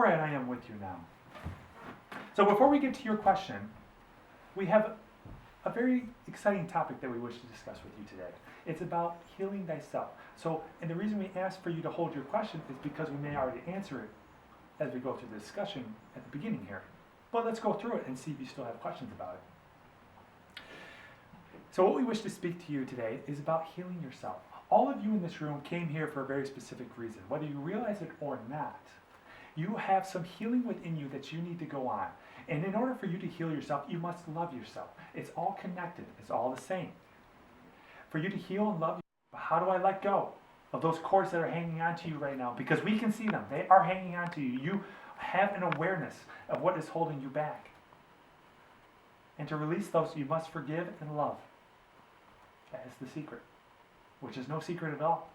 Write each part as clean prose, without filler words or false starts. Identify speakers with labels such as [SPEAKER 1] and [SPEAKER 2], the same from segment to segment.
[SPEAKER 1] more and I am with you now. So before we get to your question, we have a very exciting topic that we wish to discuss with you today. It's about healing thyself. So, and the reason we ask for you to hold your question is because we may already answer it as we go through the discussion at the beginning here. But let's go through it and see if you still have questions about it. So what we wish to speak to you today is about healing yourself. All of you in this room came here for a very specific reason. Whether you realize it or not, you have some healing within you that you need to go on. And in order for you to heal yourself, you must love yourself. It's all connected. It's all the same. For you to heal and love yourself, how do I let go of those cords that are hanging on to you right now? Because we can see them. They are hanging on to you. You have an awareness of what is holding you back. And to release those, you must forgive and love. That is the secret, which is no secret at all.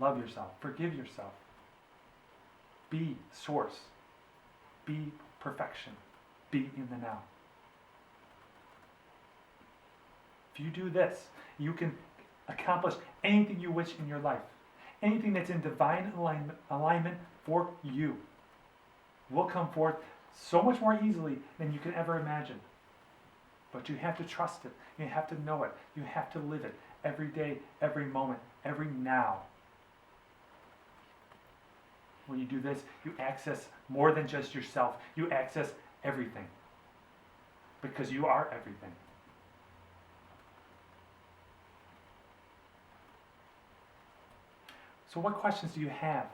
[SPEAKER 1] Love yourself. Forgive yourself. Be source. Be perfection. Be in the now. If you do this, you can accomplish anything you wish in your life. Anything that's in divine alignment for you will come forth so much more easily than you can ever imagine. But you have to trust it. You have to know it. You have to live it every day, every moment, every now. When you do this, you access more than just yourself. You access everything. Because you are everything. So what questions do you have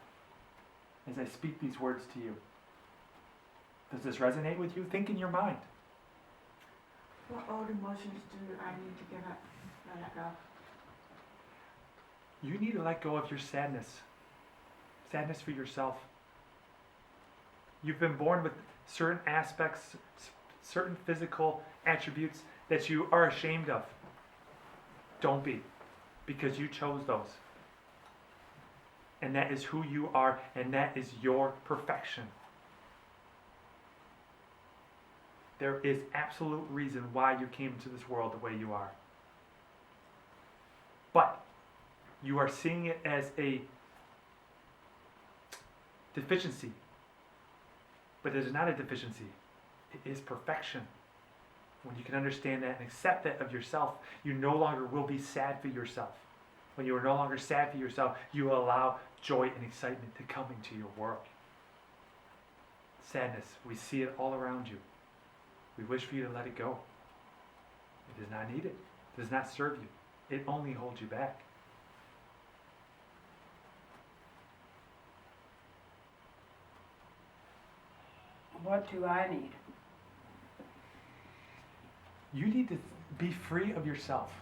[SPEAKER 1] as I speak these words to you? Does this resonate with you? Think in your mind.
[SPEAKER 2] What old emotions do I need to give up, let go?
[SPEAKER 1] You need to let go of your sadness. Sadness for yourself. You've been born with certain aspects, certain physical attributes that you are ashamed of. Don't be, because you chose those. And that is who you are, and that is your perfection. There is absolute reason why you came into this world the way you are. But you are seeing it as a deficiency. But it is not a deficiency. It is perfection. When you can understand that and accept that of yourself, you no longer will be sad for yourself. When you are no longer sad for yourself, you will allow joy and excitement to come into your world. Sadness, we see it all around you. We wish for you to let it go. It is not needed. It does not serve you. It only holds you back.
[SPEAKER 2] What do I need?
[SPEAKER 1] You need to be free of yourself.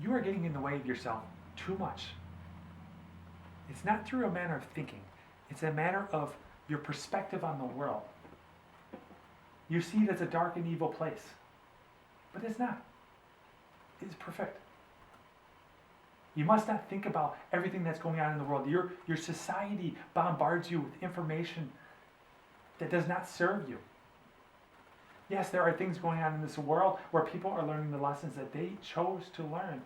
[SPEAKER 1] You are getting in the way of yourself too much. It's not through a manner of thinking. It's a matter of your perspective on the world. You see it as a dark and evil place. But it's not. It is perfect. You must not think about everything that's going on in the world. Your society bombards you with information that does not serve you. Yes, there are things going on in this world where people are learning the lessons that they chose to learn,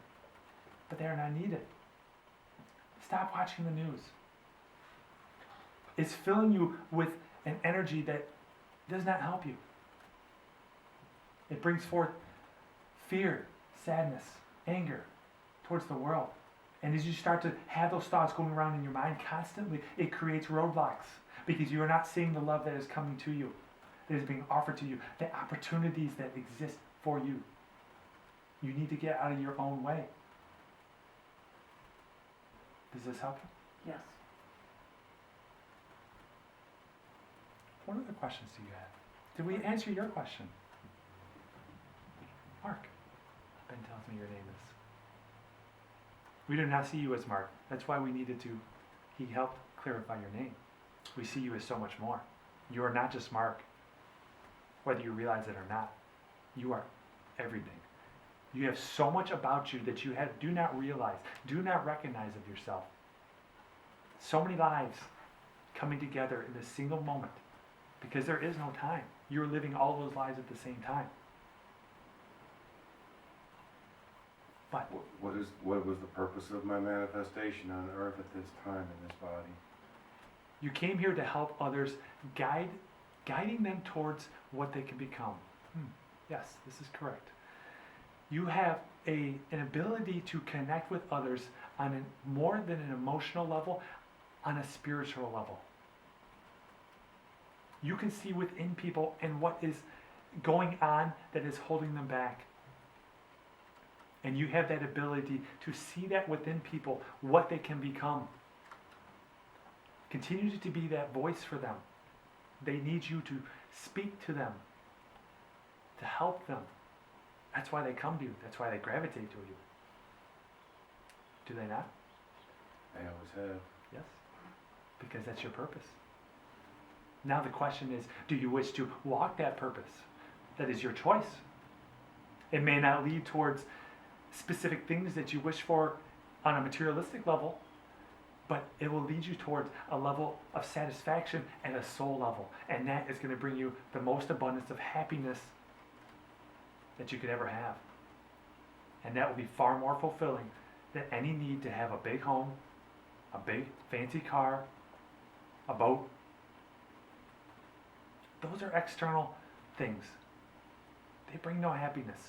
[SPEAKER 1] but they are not needed. Stop watching the news. It's filling you with an energy that does not help you. It brings forth fear, sadness, anger towards the world. And as you start to have those thoughts going around in your mind constantly, it creates roadblocks because you are not seeing the love that is coming to you, that is being offered to you, the opportunities that exist for you. You need to get out of your own way. Does this help you?
[SPEAKER 2] Yes.
[SPEAKER 1] What other questions do you have? Did we answer your question? Mark. Ben tells me your name is. We do not see you as Mark. That's why we needed to, he helped clarify your name. We see you as so much more. You are not just Mark, whether you realize it or not. You are everything. You have so much about you that you do not realize, do not recognize of yourself. So many lives coming together in a single moment because there is no time. You're living all those lives at the same time. But
[SPEAKER 3] what was the purpose of my manifestation on earth at this time in this body?
[SPEAKER 1] You came here to help others, guiding them towards what they can become. Yes, this is correct. You have an ability to connect with others on more than an emotional level, on a spiritual level. You can see within people and what is going on that is holding them back. And you have that ability to see that within people, what they can become. Continue to be that voice for them. They need you to speak to them, to help them. That's why they come to you. That's why they gravitate to you. Do they not?
[SPEAKER 3] They always have.
[SPEAKER 1] Yes. Because that's your purpose. Now the question is, do you wish to walk that purpose? That is your choice. It may not lead towards specific things that you wish for on a materialistic level, but it will lead you towards a level of satisfaction at a soul level. And that is going to bring you the most abundance of happiness that you could ever have. And that will be far more fulfilling than any need to have a big home, a big fancy car, a boat. Those are external things. They bring no happiness.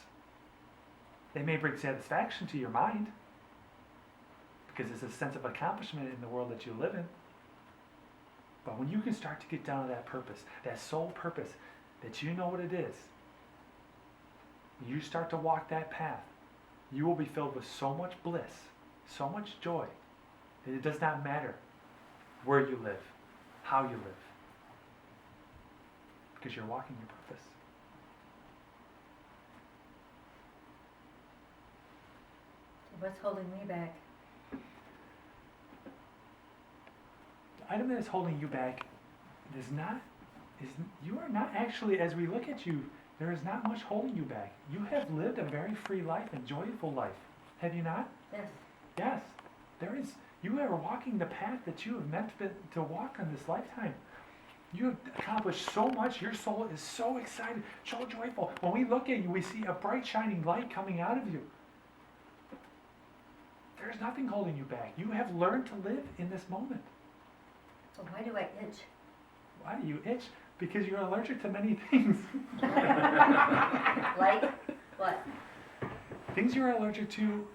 [SPEAKER 1] They may bring satisfaction to your mind, because it's a sense of accomplishment in the world that you live in. But when you can start to get down to that purpose, that sole purpose, that you know what it is, you start to walk that path, you will be filled with so much bliss, so much joy, that it does not matter where you live, how you live, because you're walking your purpose.
[SPEAKER 4] What's holding me back?
[SPEAKER 1] The item that is holding you back you are not actually, as we look at you, there is not much holding you back. You have lived a very free life and joyful life. Have you not?
[SPEAKER 4] Yes.
[SPEAKER 1] Yes. You are walking the path that you have meant to walk in this lifetime. You have accomplished so much. Your soul is so excited, so joyful. When we look at you, we see a bright shining light coming out of you. There's nothing holding you back. You have learned to live in this moment.
[SPEAKER 4] So why do I itch?
[SPEAKER 1] Why do you itch? Because you're allergic to many things.
[SPEAKER 4] Like what?
[SPEAKER 1] Things you're allergic to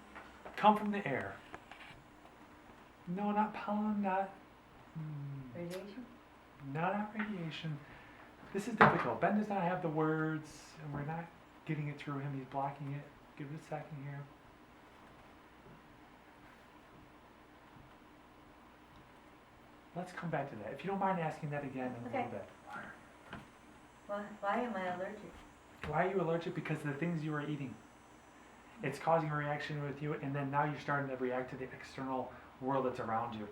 [SPEAKER 1] come from the air. No, not pollen, not...
[SPEAKER 4] Radiation?
[SPEAKER 1] No, not radiation. This is difficult. Ben does not have the words, and we're not getting it through him. He's blocking it. Give it a second here. Let's come back to that. If you don't mind asking that again in a little bit.
[SPEAKER 4] Why am I allergic?
[SPEAKER 1] Why are you allergic? Because of the things you are eating. It's causing a reaction with you, and then now you're starting to react to the external world that's around you.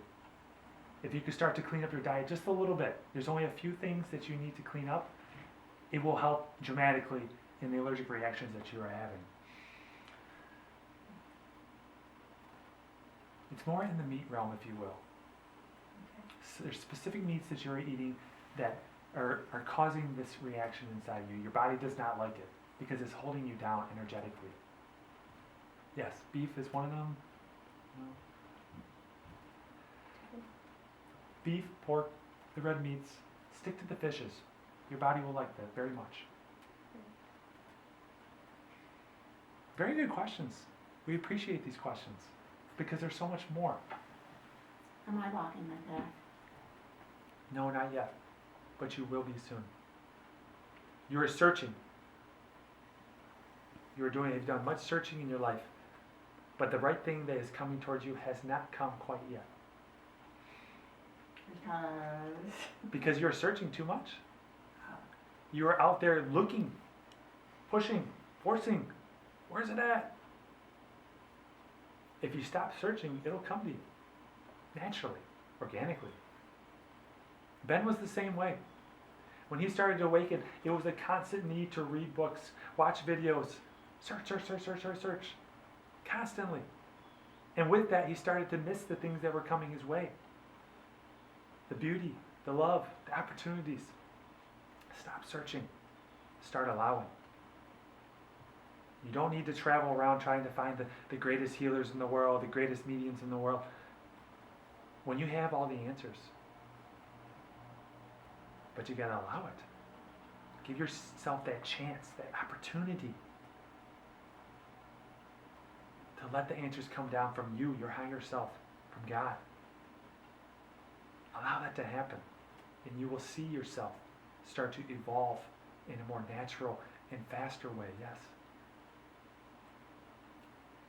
[SPEAKER 1] If you could start to clean up your diet just a little bit, there's only a few things that you need to clean up, it will help dramatically in the allergic reactions that you are having. It's more in the meat realm, if you will. So there's specific meats that you're eating that are causing this reaction inside you. Your body does not like it because it's holding you down energetically. Yes, beef is one of them. No. Beef, pork, the red meats, stick to the fishes. Your body will like that very much. Very good questions. We appreciate these questions because there's so much more.
[SPEAKER 2] Am I walking my path?
[SPEAKER 1] No, not yet, but you will be soon. You are searching. You've done much searching in your life, but the right thing that is coming towards you has not come quite yet. Because you're searching too much. You are out there looking, pushing, forcing. Where's it at? If you stop searching, it'll come to you. Naturally, organically. Ben was the same way. When he started to awaken, it was a constant need to read books, watch videos, search. Constantly. And with that, he started to miss the things that were coming his way. The beauty, the love, the opportunities. Stop searching. Start allowing. You don't need to travel around trying to find the greatest healers in the world, the greatest mediums in the world. When you have all the answers, But you gotta allow it. Give yourself that chance, that opportunity to let the answers come down from you, your higher self, from God. Allow that to happen, and you will see yourself start to evolve in a more natural and faster way, yes.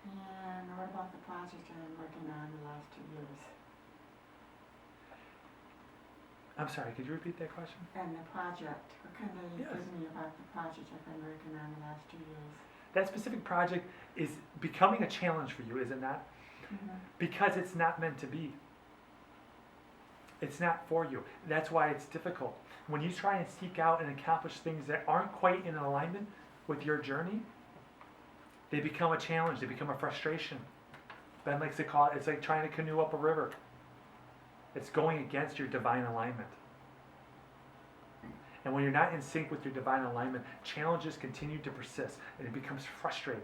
[SPEAKER 2] And what about the project I've been working on the last 2 years?
[SPEAKER 1] I'm sorry, could you repeat that question?
[SPEAKER 2] And the project, what can they
[SPEAKER 1] Yes.
[SPEAKER 2] give me about the project I've been working on the last 2 years?
[SPEAKER 1] That specific project is becoming a challenge for you, is it not? Because it's not meant to be. It's not for you. That's why it's difficult. When you try and seek out and accomplish things that aren't quite in alignment with your journey, they become a challenge, they become a frustration. Ben likes to call it, it's like trying to canoe up a river. It's going against your divine alignment. And when you're not in sync with your divine alignment, challenges continue to persist and it becomes frustrating.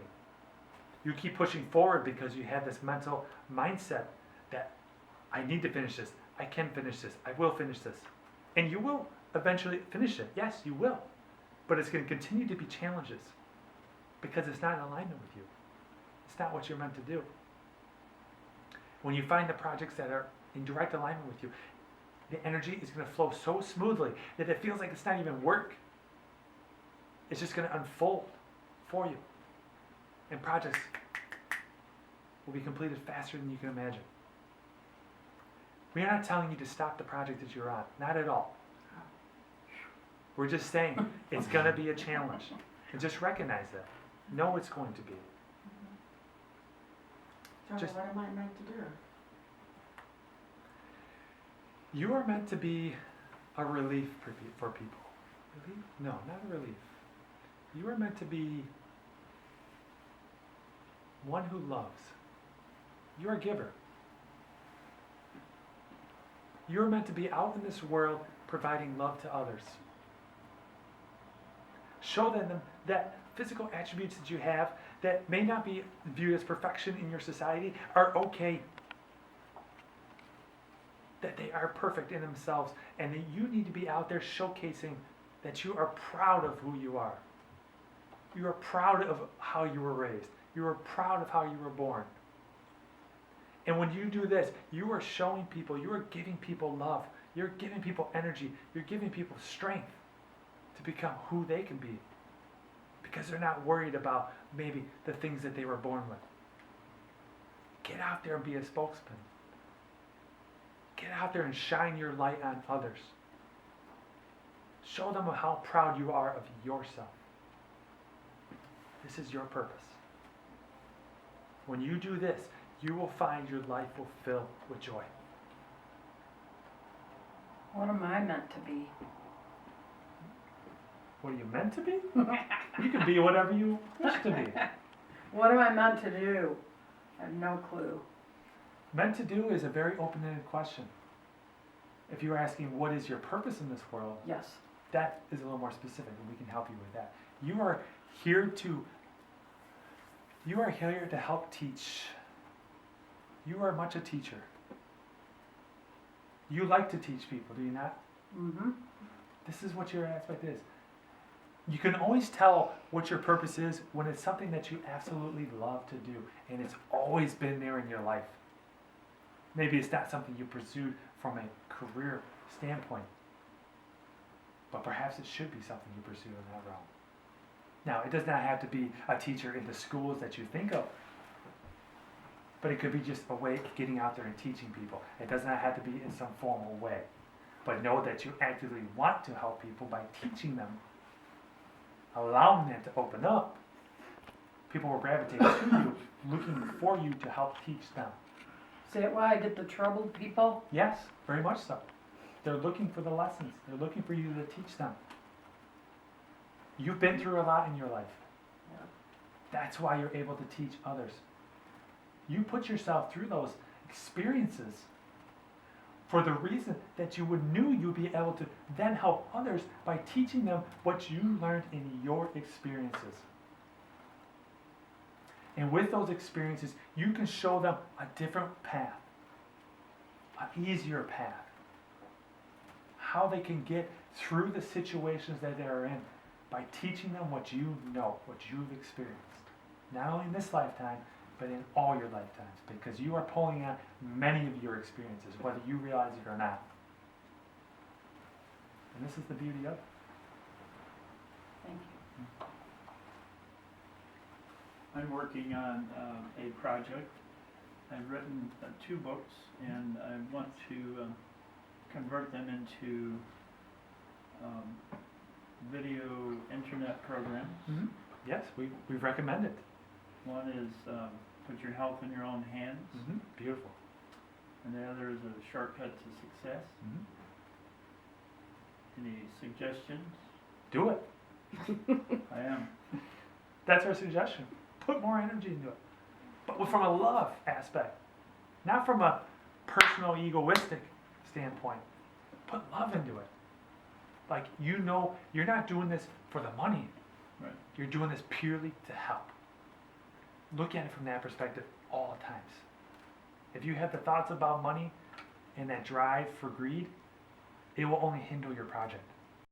[SPEAKER 1] You keep pushing forward because you have this mental mindset that I need to finish this, I can finish this, I will finish this. And you will eventually finish it. Yes, you will. But it's going to continue to be challenges because it's not in alignment with you. It's not what you're meant to do. When you find the projects that are in direct alignment with you, the energy is going to flow so smoothly that it feels like it's not even work. It's just going to unfold for you. And projects will be completed faster than you can imagine. We're not telling you to stop the project that you're on. Not at all. We're just saying it's going to be a challenge. And just recognize that. Know it's going to be.
[SPEAKER 2] So
[SPEAKER 1] Just-
[SPEAKER 2] what am I meant to do?
[SPEAKER 1] You are meant to be a relief for people. Relief? No, not a relief. You are meant to be one who loves. You're a giver. You're meant to be out in this world providing love to others. Show them that physical attributes that you have that may not be viewed as perfection in your society are okay. That they are perfect in themselves and that you need to be out there showcasing that you are proud of who you are. You are proud of how you were raised. You are proud of how you were born. And when you do this, you are showing people, you are giving people love, you're giving people energy, you're giving people strength to become who they can be. Because they're not worried about maybe the things that they were born with. Get out there and be a spokesman. Get out there and shine your light on others. Show them how proud you are of yourself. This is your purpose. When you do this, you will find your life will fill with joy.
[SPEAKER 5] What am I meant to be?
[SPEAKER 1] What are you meant to be? You can be whatever you wish to be.
[SPEAKER 5] What am I meant to do? I have no clue.
[SPEAKER 1] Meant to do is a very open-ended question. If you're asking what is your purpose in this world,
[SPEAKER 5] Yes.
[SPEAKER 1] that is a little more specific and we can help you with that. You are here to help teach. You are much a teacher. You like to teach people, do you not?
[SPEAKER 5] Mm-hmm.
[SPEAKER 1] This is what your aspect is. You can always tell what your purpose is when it's something that you absolutely love to do and it's always been there in your life. Maybe it's not something you pursued from a career standpoint, but perhaps it should be something you pursue in that realm. Now, it does not have to be a teacher in the schools that you think of, but it could be just a way of getting out there and teaching people. It does not have to be in some formal way, but know that you actively want to help people by teaching them, allowing them to open up. People will gravitate to you, looking for you to help teach them.
[SPEAKER 5] Is that why I get the troubled people?
[SPEAKER 1] Yes, very much so. They're looking for the lessons. They're looking for you to teach them. You've been through a lot in your life.
[SPEAKER 5] Yeah.
[SPEAKER 1] That's why you're able to teach others. You put yourself through those experiences for the reason that you knew you'd be able to then help others by teaching them what you learned in your experiences. And with those experiences, you can show them a different path, an easier path, how they can get through the situations that they're in by teaching them what you know, what you've experienced. Not only in this lifetime, but in all your lifetimes, because you are pulling on many of your experiences, whether you realize it or not. And this is the beauty of it.
[SPEAKER 5] Thank you.
[SPEAKER 6] I'm working on a project. I've written 2 books, and I want to convert them into video internet programs.
[SPEAKER 1] Mm-hmm. Yes, we've recommended.
[SPEAKER 6] One is Put Your Health in Your Own Hands,
[SPEAKER 1] Mm-hmm. Beautiful.
[SPEAKER 6] and the other is A Shortcut to Success.
[SPEAKER 1] Mm-hmm.
[SPEAKER 6] Any suggestions?
[SPEAKER 1] Do it.
[SPEAKER 6] I am.
[SPEAKER 1] That's our suggestion. Put more energy into it. But from a love aspect, not from a personal, egoistic standpoint. Put love into it. Like, you know, you're not doing this for the money.
[SPEAKER 6] Right.
[SPEAKER 1] You're doing this purely to help. Look at it from that perspective all the times. If you have the thoughts about money and that drive for greed, it will only hinder your project.